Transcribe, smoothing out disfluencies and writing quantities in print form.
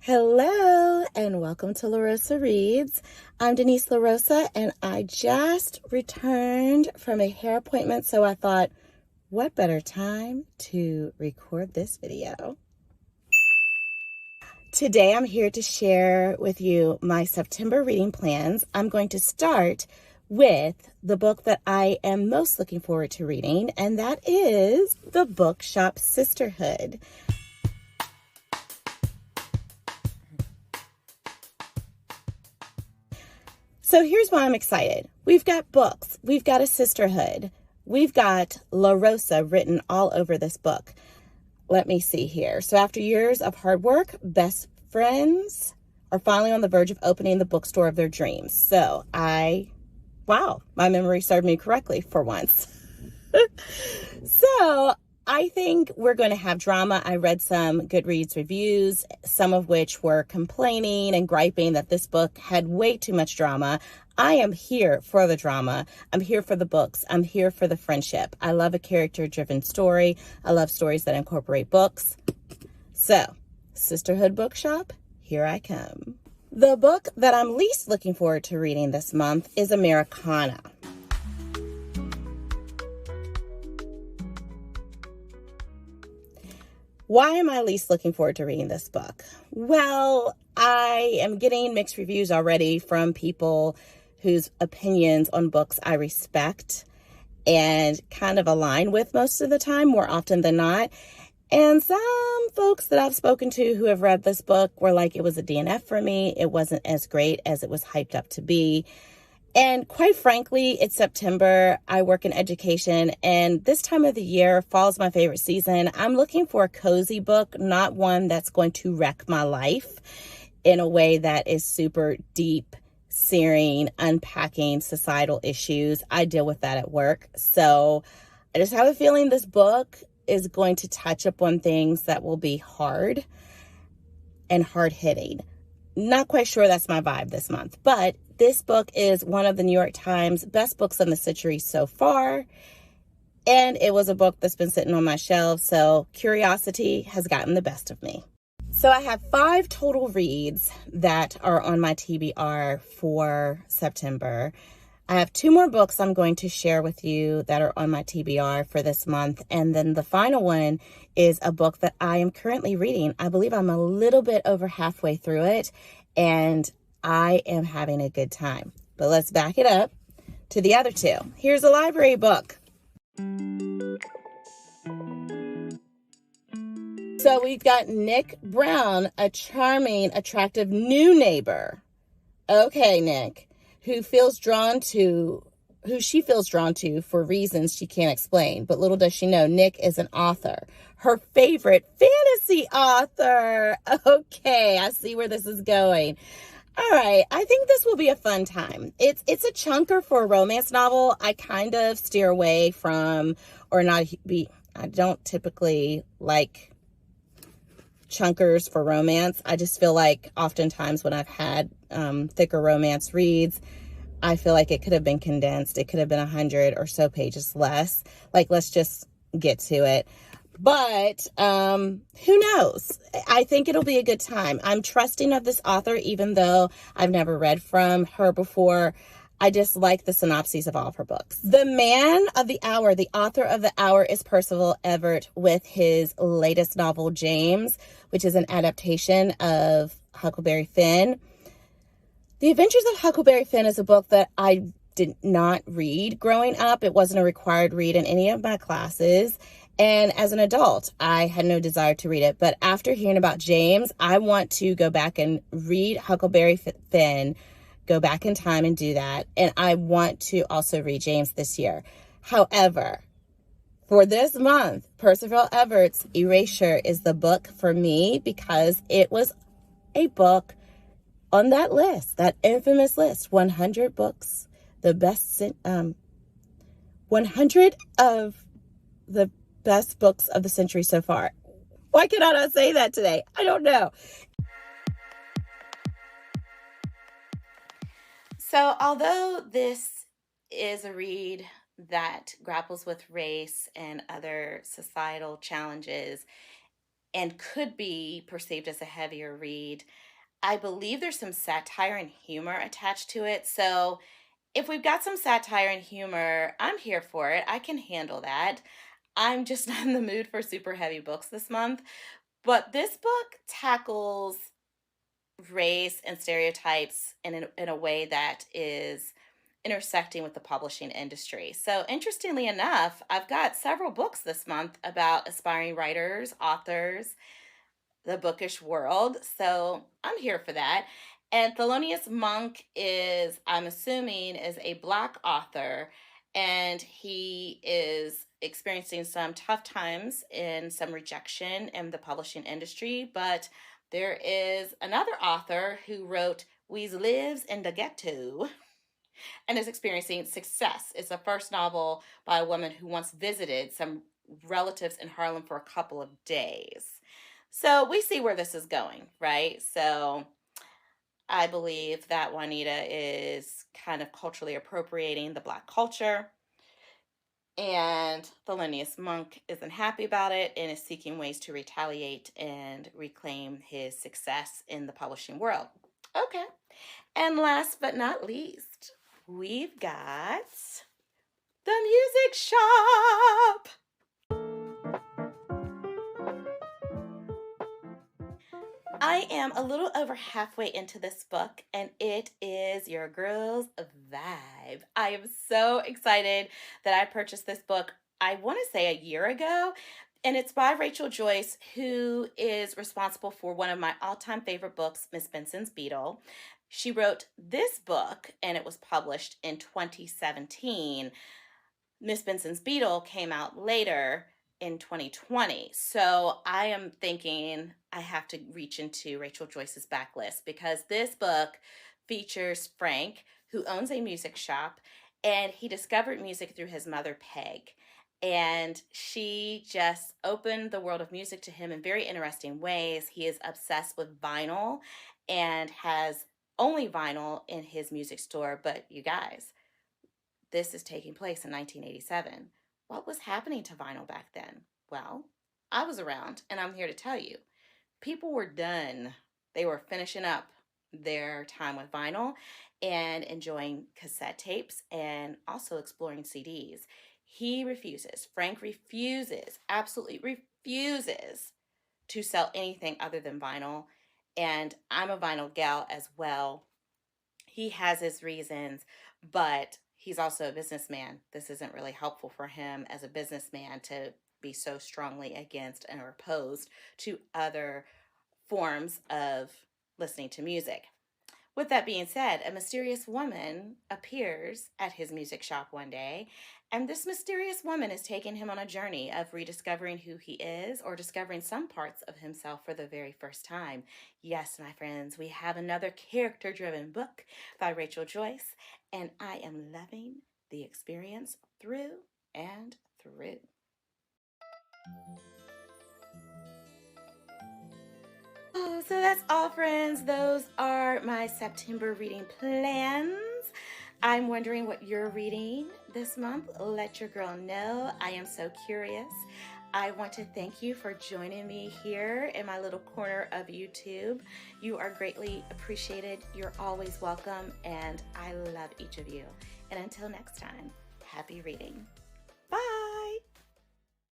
Hello and welcome to LaRosa Reads. I'm Denise LaRosa and I just returned from a hair appointment, so I thought, what better time to record this video? Today I'm here to share with you my September reading plans. I'm going to start with the book that I am most looking forward to reading, and that is the Bookshop Sisterhood. So here's why I'm excited. We've got books, we've got a sisterhood, we've got LaRosa written all over this book. Let me see here. So after years of hard work, best friends are finally on the verge of opening the bookstore of their dreams. So wow, my memory served me correctly for once. So I think we're going to have drama. I read some Goodreads reviews, some of which were complaining and griping that this book had way too much drama. I am here for the drama. I'm here for the books. I'm here for the friendship. I love a character-driven story. I love stories that incorporate books. So, Sisterhood Bookshop, here I come. The book that I'm least looking forward to reading this month is Americanah. Why am I least looking forward to reading this book? Well, I am getting mixed reviews already from people whose opinions on books I respect and kind of align with most of the time, more often than not. And some folks that I've spoken to who have read this book were like, it was a DNF for me. It wasn't as great as it was hyped up to be. And quite frankly, it's September. I work in education, and this time of the year, fall is my favorite season. I'm looking for a cozy book, not one that's going to wreck my life in a way that is super deep, searing, unpacking societal issues. I deal with that at work. So I just have a feeling this book is going to touch upon things that will be hard and hard-hitting. Not quite sure that's my vibe this month, but this book is one of the New York Times best books of the century so far, and it was a book that's been sitting on my shelf, so curiosity has gotten the best of me. So I have 5 total reads that are on my TBR for September. I have 2 more books I'm going to share with you that are on my TBR for this month, and then the final one is a book that I am currently reading. I believe I'm a little bit over halfway through it, and I am having a good time. But let's back it up to the other 2. Here's a library book. So we've got Nick Brown, a charming, attractive new neighbor. Okay, Nick, who she feels drawn to for reasons she can't explain. But little does she know, Nick is an author, her favorite fantasy author. Okay, I see where this is going. All right, I think this will be a fun time. It's a chunker for a romance novel. I kind of steer away from, I don't typically like chunkers for romance. I just feel like oftentimes when I've had thicker romance reads, I feel like it could have been condensed. It could have been 100 or so pages less. Like, let's just get to it. But who knows? I think it'll be a good time. I'm trusting of this author, even though I've never read from her before. I just like the synopses of all of her books. The man of the hour, the author of the hour, is Percival Everett with his latest novel, James, which is an adaptation of Huckleberry Finn. The Adventures of Huckleberry Finn is a book that I did not read growing up. It wasn't a required read in any of my classes. And as an adult, I had no desire to read it. But after hearing about James, I want to go back and read Huckleberry Finn, go back in time and do that. And I want to also read James this year. However, for this month, Percival Everett's Erasure is the book for me because it was a book on that list, that infamous list, 100 books, 100 of the best books of the century so far. Why cannot I say that today? I don't know. So although this is a read that grapples with race and other societal challenges, and could be perceived as a heavier read. I believe there's some satire and humor attached to it. So if we've got some satire and humor, I'm here for it. I can handle that. I'm just not in the mood for super heavy books this month. But this book tackles race and stereotypes in a way that is intersecting with the publishing industry. So, interestingly enough, I've got several books this month about aspiring writers, authors, the bookish world. So I'm here for that. And Thelonious Monk is, I'm assuming, is a Black author, and he is experiencing some tough times and some rejection in the publishing industry. But there is another author who wrote "We Lives in the Ghetto" and is experiencing success. It's the first novel by a woman who once visited some relatives in Harlem for a couple of days. So we see where this is going, right? So I believe that Juanita is kind of culturally appropriating the Black culture. And Thelonious Monk isn't happy about it and is seeking ways to retaliate and reclaim his success in the publishing world. Okay. And last but not least, we've got the music shop. I am a little over halfway into this book, and it is your girl's vibe. I am so excited that I purchased this book, I want to say a year ago, and it's by Rachel Joyce, who is responsible for one of my all-time favorite books, Miss Benson's Beetle. She wrote this book, and it was published in 2017. Miss Benson's Beetle came out later in 2020. So I am thinking I have to reach into Rachel Joyce's backlist because this book features Frank, who owns a music shop, and he discovered music through his mother, Peg. And she just opened the world of music to him in very interesting ways. He is obsessed with vinyl and has only vinyl in his music store. But you guys, this is taking place in 1987. What was happening to vinyl back then? Well, I was around, and I'm here to tell you. People were done. They were finishing up their time with vinyl and enjoying cassette tapes and also exploring CDs. He refuses. Frank refuses, absolutely refuses to sell anything other than vinyl. And I'm a vinyl gal as well. He has his reasons, but he's also a businessman. This isn't really helpful for him as a businessman to be so strongly against or opposed to other forms of listening to music. With that being said, a mysterious woman appears at his music shop one day, and this mysterious woman is taking him on a journey of rediscovering who he is or discovering some parts of himself for the very first time. Yes, my friends, we have another character-driven book by Rachel Joyce, and I am loving the experience through and through. Oh, so that's all, friends. Those are my September reading plans. I'm wondering what you're reading this month. Let your girl know. I am so curious. I want to thank you for joining me here in my little corner of YouTube. You are greatly appreciated. You're always welcome, and I love each of you. And until next time, happy reading.